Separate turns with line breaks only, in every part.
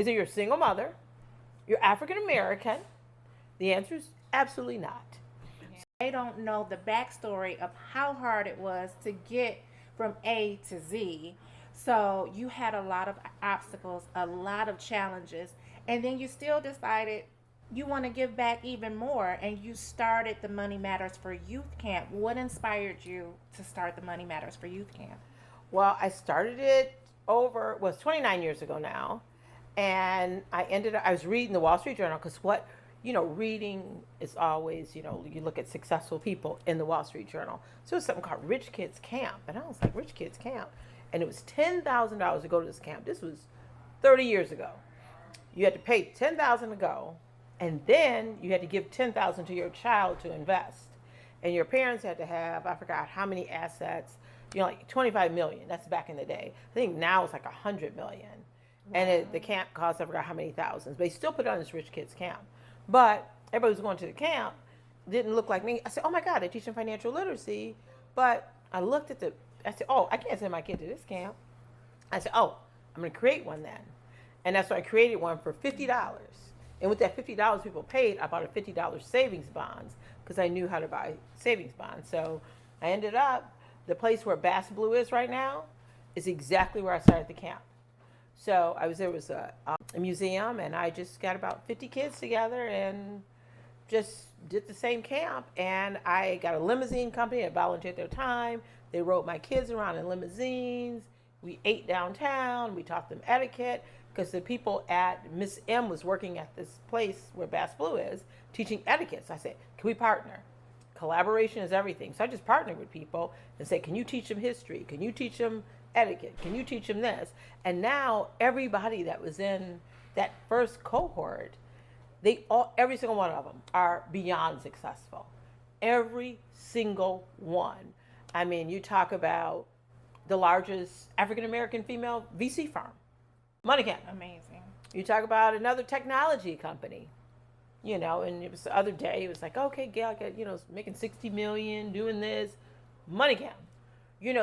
Either you're a single mother, you're African American. The answer is absolutely not.
They don't know the backstory of how hard it was to get from A to Z. So you had a lot of obstacles, a lot of challenges, and then you still decided you want to give back even more, and you started the Money Matters for Youth Camp. What inspired you to start the Money Matters for Youth Camp?
Well, I started it was 29 years ago now. And I was reading the Wall Street Journal because reading is always, you look at successful people in the Wall Street Journal. So it's something called Rich Kids Camp. And I was like, Rich Kids Camp. And it was $10,000 to go to this camp. This was 30 years ago. You had to pay $10,000 to go. And then you had to give $10,000 to your child to invest. And your parents had to have, I forgot how many assets, like 25 million. That's back in the day. I think now it's like 100 million. And the camp costs, I forgot how many thousands. But they still put it on this Rich Kids Camp. But everybody who's going to the camp didn't look like me. I said, oh my God, they're teaching financial literacy. But I looked at I said, oh, I can't send my kid to this camp. I said, oh, I'm going to create one then. And that's why I created one for $50. And with that $50 people paid, I bought a $50 savings bonds because I knew how to buy savings bonds. So I ended up, the place where Bass Blue is right now is exactly where I started the camp. So there was a museum, and I just got about 50 kids together and just did the same camp. And I got a limousine company that volunteered their time. They rode my kids around in limousines. We ate downtown. We taught them etiquette because the people at Miss M was working at this place where Bass Blue is, teaching etiquette. So I said, can we partner? Collaboration is everything. So I just partnered with people and said, can you teach them history? Can you teach them etiquette? Can you teach them this? And now everybody that was in that first cohort, every single one of them are beyond successful. Every single one. I mean, you talk about the largest African American female VC firm, MoneyCamp.
Amazing.
You talk about another technology company, and it was the other day, it was like, okay, Gail, making 60 million doing this, MoneyCamp.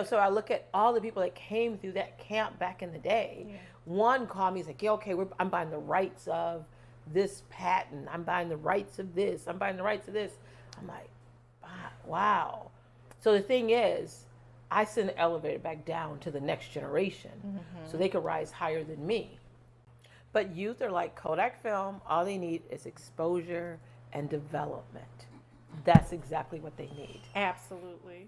So I look at all the people that came through that camp back in the day. Yeah. One called me, he's like, yeah, okay, I'm buying the rights of this patent. I'm buying the rights of this. I'm buying the rights of this. I'm like, wow. So the thing is, I send the elevator back down to the next generation so they could rise higher than me. But youth are like Kodak film. All they need is exposure and development. That's exactly what they need.
Absolutely.